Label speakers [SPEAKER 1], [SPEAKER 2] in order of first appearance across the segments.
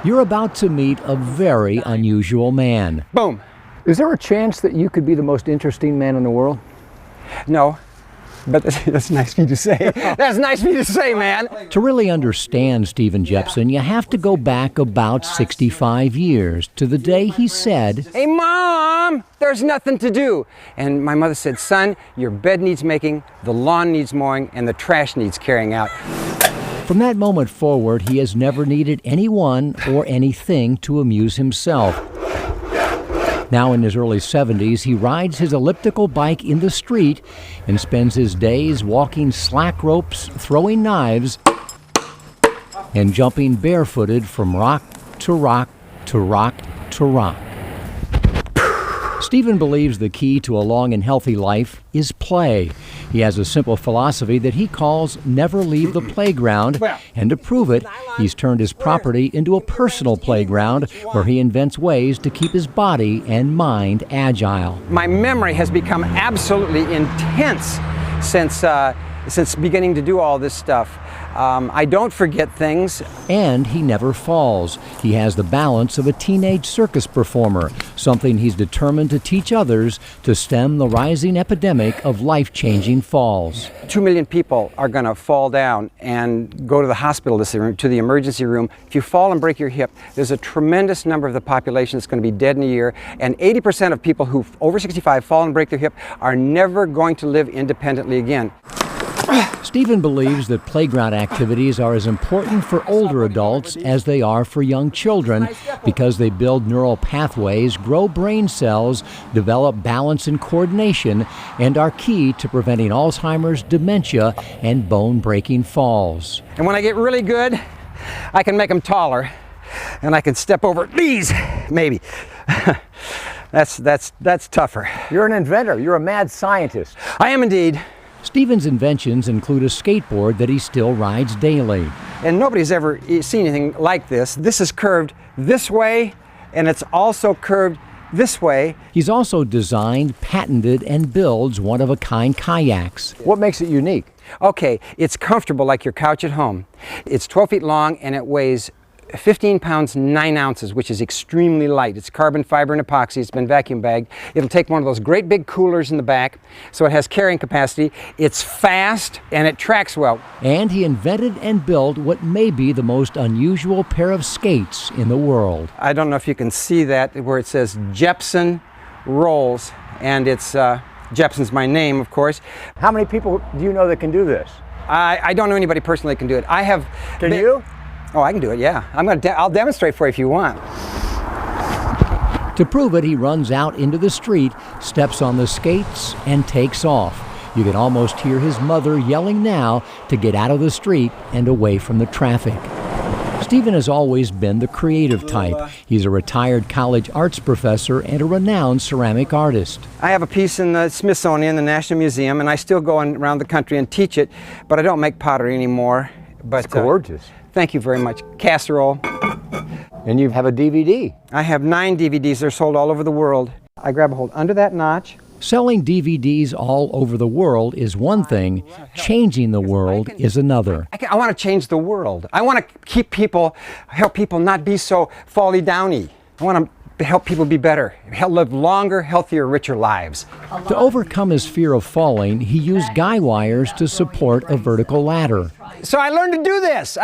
[SPEAKER 1] You're about to meet a very unusual man.
[SPEAKER 2] Boom.
[SPEAKER 3] Is there a chance that you could be the most interesting man in the world?
[SPEAKER 2] No, but that's nice of you to say. That's nice of you to say, man.
[SPEAKER 1] To really understand Stephen Jepson, you have to go back about 65 years to the day he said,
[SPEAKER 2] "Hey, Mom, there's nothing to do." And my mother said, "Son, your bed needs making, the lawn needs mowing, and the trash needs carrying out."
[SPEAKER 1] From that moment forward, he has never needed anyone or anything to amuse himself. Now in his early 70s, he rides his elliptical bike in the street and spends his days walking slack ropes, throwing knives, and jumping barefooted from rock to rock to rock to rock. Stephen believes the key to a long and healthy life is play. He has a simple philosophy that he calls never leave the playground, and to prove it, he's turned his property into a personal playground where he invents ways to keep his body and mind agile.
[SPEAKER 2] My memory has become absolutely intense since beginning to do all this stuff. I don't forget things.
[SPEAKER 1] And he never falls. He has the balance of a teenage circus performer, something he's determined to teach others to stem the rising epidemic of life-changing falls.
[SPEAKER 2] 2 million people are going to fall down and go to the hospital, to the emergency room. If you fall and break your hip, there's a tremendous number of the population that's going to be dead in a year, and 80% of people who over 65 fall and break their hip are never going to live independently again.
[SPEAKER 1] Stephen believes that playground activities are as important for older adults as they are for young children because they build neural pathways, grow brain cells, develop balance and coordination, and are key to preventing Alzheimer's, dementia, and bone-breaking falls.
[SPEAKER 2] And when I get really good, I can make them taller, and I can step over these, maybe. That's tougher.
[SPEAKER 3] You're an inventor. You're a mad scientist.
[SPEAKER 2] I am indeed.
[SPEAKER 1] Stephen's inventions include a skateboard that he still rides daily.
[SPEAKER 2] And nobody's ever seen anything like this. This is curved this way, and it's also curved this way.
[SPEAKER 1] He's also designed, patented, and builds one-of-a-kind kayaks.
[SPEAKER 3] What makes it unique?
[SPEAKER 2] Okay, it's comfortable like your couch at home. It's 12 feet long, and it weighs 15 pounds, 9 ounces, which is extremely light. It's carbon fiber and epoxy. It's been vacuum bagged. It'll take one of those great big coolers in the back, so it has carrying capacity. It's fast, and it tracks well.
[SPEAKER 1] And he invented and built what may be the most unusual pair of skates in the world.
[SPEAKER 2] I don't know if you can see that, where it says Jepson Rolls, and it's Jepson's my name, of course.
[SPEAKER 3] How many people do you know that can do this?
[SPEAKER 2] I don't know anybody personally that can do it. I have.
[SPEAKER 3] Can you?
[SPEAKER 2] Oh, I can do it, yeah. I'll demonstrate for you if you want.
[SPEAKER 1] To prove it, he runs out into the street, steps on the skates, and takes off. You can almost hear his mother yelling now to get out of the street and away from the traffic. Stephen has always been the creative type. He's a retired college arts professor and a renowned ceramic artist.
[SPEAKER 2] I have a piece in the Smithsonian, the National Museum, and I still go around the country and teach it, but I don't make pottery anymore. But,
[SPEAKER 3] it's gorgeous.
[SPEAKER 2] Thank you very much. Casserole.
[SPEAKER 3] And you have a DVD.
[SPEAKER 2] I have 9 DVDs. They're sold all over the world. I grab a hold under that notch.
[SPEAKER 1] Selling DVDs all over the world is one thing. Changing the world is another.
[SPEAKER 2] I want to change the world. I want to help people not be so folly-downy. I want to help people be better, live longer, healthier, richer lives.
[SPEAKER 1] To overcome his fear of falling, he used guy wires to support a vertical ladder.
[SPEAKER 2] So I learned to do this.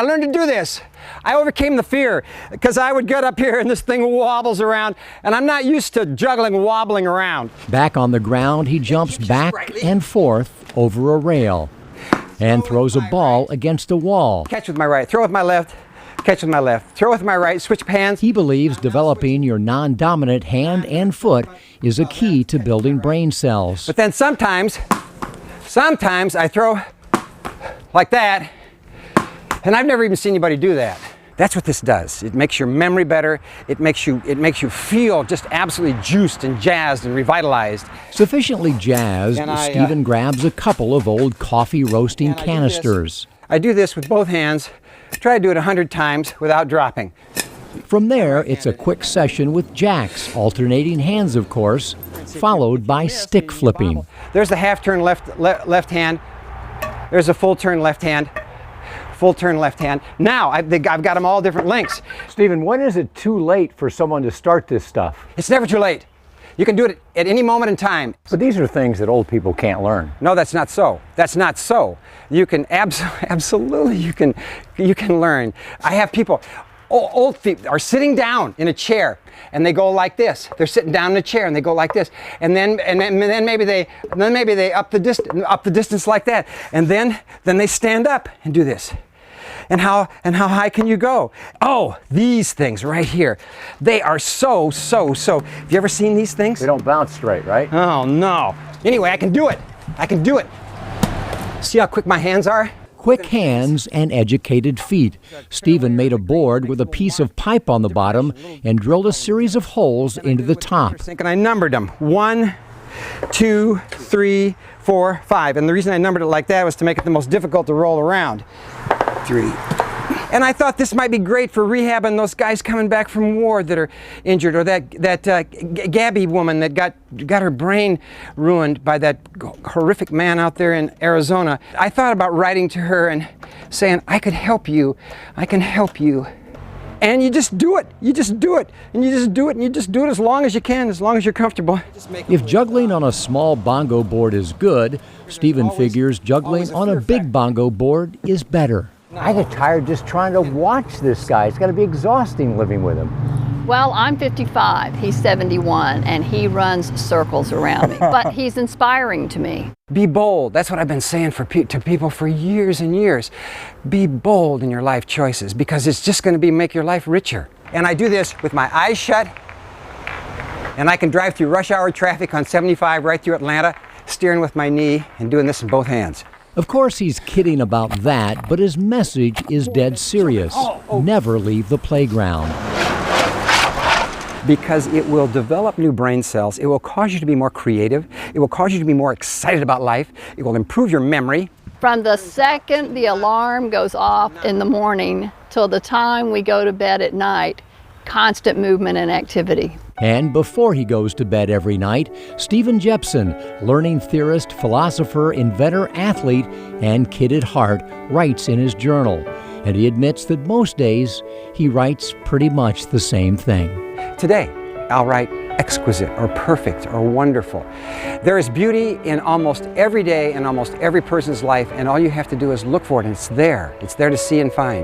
[SPEAKER 2] I overcame the fear because I would get up here and this thing wobbles around, and I'm not used to wobbling around.
[SPEAKER 1] Back on the ground, he jumps back and forth over a rail and throws a ball against a wall.
[SPEAKER 2] Catch with my right, throw with my left, catch with my left, throw with my right, switch hands.
[SPEAKER 1] He believes developing your non-dominant hand and foot is a key to building brain cells.
[SPEAKER 2] But then sometimes I throw like that, and I've never even seen anybody do that. That's what this does. It makes your memory better. It makes you feel just absolutely juiced and jazzed and revitalized.
[SPEAKER 1] Sufficiently jazzed, Stephen grabs a couple of old coffee roasting canisters.
[SPEAKER 2] I do this with both hands. Try to do it 100 times without dropping.
[SPEAKER 1] From there, it's a quick session with jacks, alternating hands, of course, followed by stick flipping.
[SPEAKER 2] There's the half turn left hand. There's a full turn left hand. full turn left hand. Now I've got them all different lengths.
[SPEAKER 3] Stephen, when is it too late for someone to start this stuff?
[SPEAKER 2] It's never too late. You can do it at any moment in time.
[SPEAKER 3] But these are things that old people can't learn.
[SPEAKER 2] No, that's not so. That's not so. You can absolutely, you can learn. I have people, old people are sitting down in a chair and they go like this. They're sitting down in a chair and they go like this. And then maybe they up the distance like that. And then they stand up and do this. And how high can you go? Oh, these things right here. They are so. Have you ever seen these things?
[SPEAKER 3] They don't bounce straight, right?
[SPEAKER 2] Oh, no. Anyway, I can do it. I can do it. See how quick my hands are?
[SPEAKER 1] Quick hands and educated feet. Stephen made a board with a piece of pipe on the bottom and drilled a series of holes into the top.
[SPEAKER 2] And I numbered them. 1, 2, 3, 4, 5. And the reason I numbered it like that was to make it the most difficult to roll around. 3. And I thought this might be great for rehabbing those guys coming back from war that are injured, or that Gabby woman that got her brain ruined by that horrific man out there in Arizona. I thought about writing to her and saying, I could help you, I can help you. And you just do it, you just do it, and you just do it, and you just do it as long as you can, as long as you're comfortable.
[SPEAKER 1] If juggling on a small bongo board is good, Stephen figures juggling on a big bongo board is better.
[SPEAKER 3] I get tired just trying to watch this guy. It's got to be exhausting living with him.
[SPEAKER 4] Well, I'm 55, he's 71, and he runs circles around me, but he's inspiring to me.
[SPEAKER 2] Be bold. That's what I've been saying to people for years and years. Be bold in your life choices, because it's just going to make your life richer. And I do this with my eyes shut, and I can drive through rush hour traffic on 75 right through Atlanta, steering with my knee and doing this in both hands.
[SPEAKER 1] Of course, he's kidding about that, but his message is dead serious. Never leave the playground.
[SPEAKER 2] Because it will develop new brain cells. It will cause you to be more creative. It will cause you to be more excited about life. It will improve your memory.
[SPEAKER 4] From the second the alarm goes off in the morning till the time we go to bed at night, constant movement and activity.
[SPEAKER 1] And before he goes to bed every night, Stephen Jepson, learning theorist, philosopher, inventor, athlete, and kid at heart, writes in his journal. And he admits that most days he writes pretty much the same thing.
[SPEAKER 2] Today, I'll write exquisite or perfect or wonderful. There is beauty in almost every day and almost every person's life, and all you have to do is look for it, and it's there. It's there to see and find.